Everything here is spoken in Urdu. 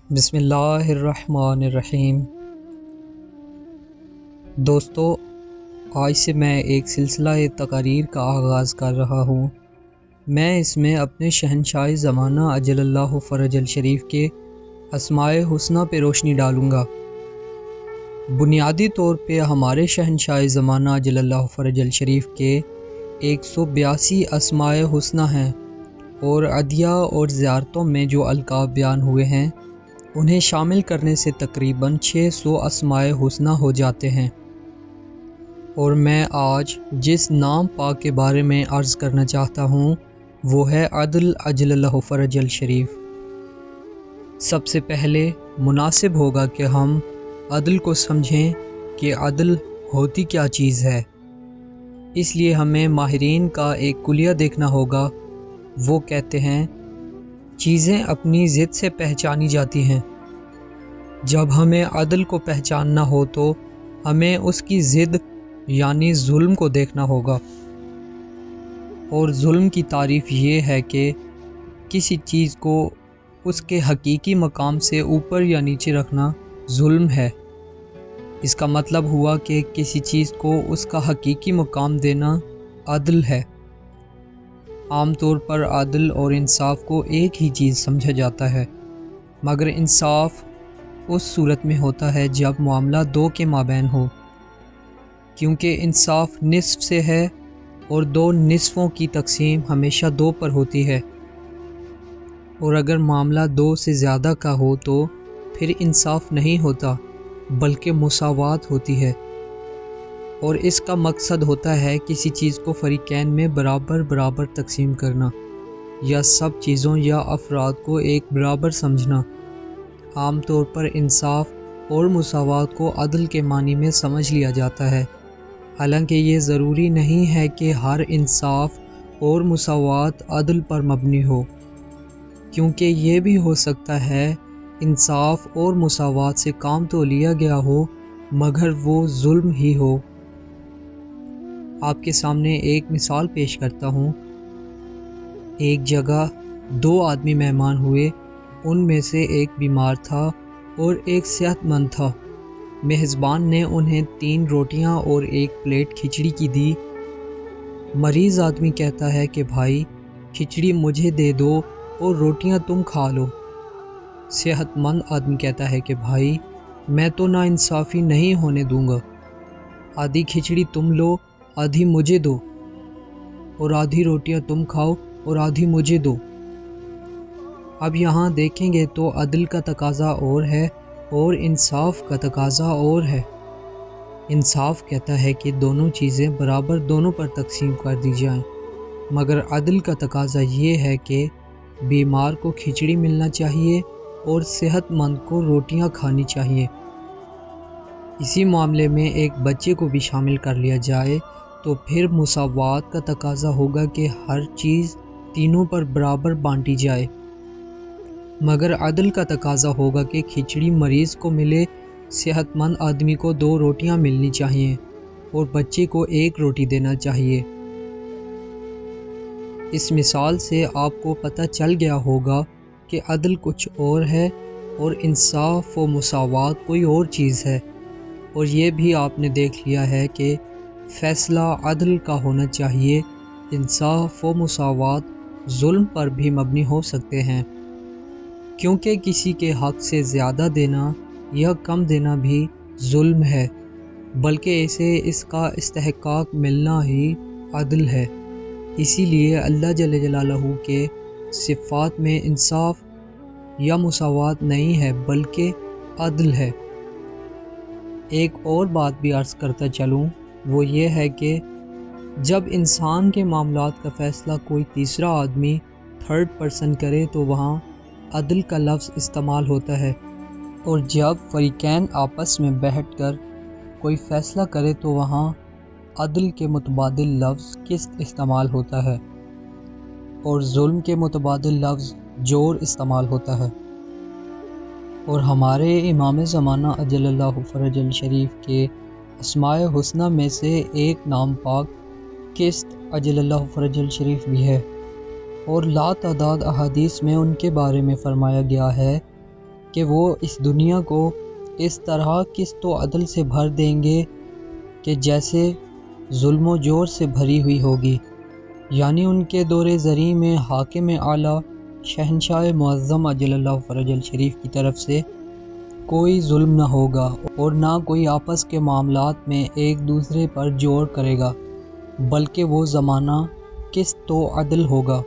بسم اللہ الرحمن الرحیم۔ دوستو، آج سے میں ایک سلسلہ تقاریر کا آغاز کر رہا ہوں۔ میں اس میں اپنے شہنشاہ زمانہ اجل اللہ فرج الشریف کے اسماء حسنہ پہ روشنی ڈالوں گا۔ بنیادی طور پہ ہمارے شہنشاہ زمانہ اجل اللہ فرج الشریف کے 182 اسماء حسنہ ہیں، اور عدیہ اور زیارتوں میں جو القاب بیان ہوئے ہیں انہیں شامل کرنے سے تقریباً 600 اسماء حسنہ ہو جاتے ہیں۔ اور میں آج جس نام پاک کے بارے میں عرض کرنا چاہتا ہوں وہ ہے عدل اجل اللہ فرج الشریف۔ سب سے پہلے مناسب ہوگا کہ ہم عدل کو سمجھیں کہ عدل ہوتی کیا چیز ہے۔ اس لیے ہمیں ماہرین کا ایک کلیہ دیکھنا ہوگا۔ وہ کہتے ہیں چیزیں اپنی ضد سے پہچانی جاتی ہیں۔ جب ہمیں عدل کو پہچاننا ہو تو ہمیں اس کی ضد یعنی ظلم کو دیکھنا ہوگا۔ اور ظلم کی تعریف یہ ہے کہ کسی چیز کو اس کے حقیقی مقام سے اوپر یا نیچے رکھنا ظلم ہے۔ اس کا مطلب ہوا کہ کسی چیز کو اس کا حقیقی مقام دینا عدل ہے۔ عام طور پر عدل اور انصاف کو ایک ہی چیز سمجھا جاتا ہے، مگر انصاف اس صورت میں ہوتا ہے جب معاملہ دو کے مابین ہو، کیونکہ انصاف نصف سے ہے اور دو نصفوں کی تقسیم ہمیشہ دو پر ہوتی ہے۔ اور اگر معاملہ دو سے زیادہ کا ہو تو پھر انصاف نہیں ہوتا بلکہ مساوات ہوتی ہے، اور اس کا مقصد ہوتا ہے کسی چیز کو فریقین میں برابر برابر تقسیم کرنا، یا سب چیزوں یا افراد کو ایک برابر سمجھنا۔ عام طور پر انصاف اور مساوات کو عدل کے معنی میں سمجھ لیا جاتا ہے، حالانکہ یہ ضروری نہیں ہے کہ ہر انصاف اور مساوات عدل پر مبنی ہو، کیونکہ یہ بھی ہو سکتا ہے انصاف اور مساوات سے کام تو لیا گیا ہو مگر وہ ظلم ہی ہو۔ آپ کے سامنے ایک مثال پیش کرتا ہوں۔ ایک جگہ دو آدمی مہمان ہوئے، ان میں سے ایک بیمار تھا اور ایک صحت مند تھا۔ میزبان نے انہیں 3 روٹیاں اور 1 پلیٹ کھچڑی کی دی۔ مریض آدمی کہتا ہے کہ بھائی کھچڑی مجھے دے دو اور روٹیاں تم کھا لو۔ صحت مند آدمی کہتا ہے کہ بھائی میں تو ناانصافی نہیں ہونے دوں گا، آدھی کھچڑی تم لو، آدھی مجھے دو، اور آدھی روٹیاں تم کھاؤ اور آدھی مجھے دو۔ اب یہاں دیکھیں گے تو عدل کا تقاضا اور ہے اور انصاف کا تقاضا اور ہے۔ انصاف کہتا ہے کہ دونوں چیزیں برابر دونوں پر تقسیم کر دی جائیں، مگر عدل کا تقاضا یہ ہے کہ بیمار کو کھچڑی ملنا چاہیے اور صحت مند کو روٹیاں کھانی چاہیے۔ اسی معاملے میں ایک بچے کو بھی شامل کر لیا جائے تو پھر مساوات کا تقاضا ہوگا کہ ہر چیز تینوں پر برابر بانٹی جائے، مگر عدل کا تقاضا ہوگا کہ کھچڑی مریض کو ملے، صحت مند آدمی کو 2 روٹیاں ملنی چاہیے اور بچے کو 1 روٹی دینا چاہیے۔ اس مثال سے آپ کو پتہ چل گیا ہوگا کہ عدل کچھ اور ہے اور انصاف و مساوات کوئی اور چیز ہے، اور یہ بھی آپ نے دیکھ لیا ہے کہ فیصلہ عدل کا ہونا چاہیے۔ انصاف و مساوات ظلم پر بھی مبنی ہو سکتے ہیں، کیونکہ کسی کے حق سے زیادہ دینا یا کم دینا بھی ظلم ہے، بلکہ اسے اس کا استحقاق ملنا ہی عدل ہے۔ اسی لیے اللہ جل جلالہ کے صفات میں انصاف یا مساوات نہیں ہے بلکہ عدل ہے۔ ایک اور بات بھی عرض کرتا چلوں، وہ یہ ہے کہ جب انسان کے معاملات کا فیصلہ کوئی تیسرا آدمی 3rd پرسن کرے تو وہاں عدل کا لفظ استعمال ہوتا ہے، اور جب فریقین آپس میں بیٹھ کر کوئی فیصلہ کرے تو وہاں عدل کے متبادل لفظ قسط استعمال ہوتا ہے، اور ظلم کے متبادل لفظ جور استعمال ہوتا ہے۔ اور ہمارے امام زمانہ اجل اللہ فرج الشریف کے اسماء حسنہ میں سے ایک نام پاک قسط اجل اللہ فرج الشریف بھی ہے، اور لا تعداد احادیث میں ان کے بارے میں فرمایا گیا ہے کہ وہ اس دنیا کو اس طرح قسط و عدل سے بھر دیں گے کہ جیسے ظلم و جور سے بھری ہوئی ہوگی، یعنی ان کے دور زریں میں حاکم اعلیٰ شہنشاہ معظم اجل اللہ فرج الشریف کی طرف سے کوئی ظلم نہ ہوگا اور نہ کوئی آپس کے معاملات میں ایک دوسرے پر جور کرے گا، بلکہ وہ زمانہ قسط و عدل ہوگا۔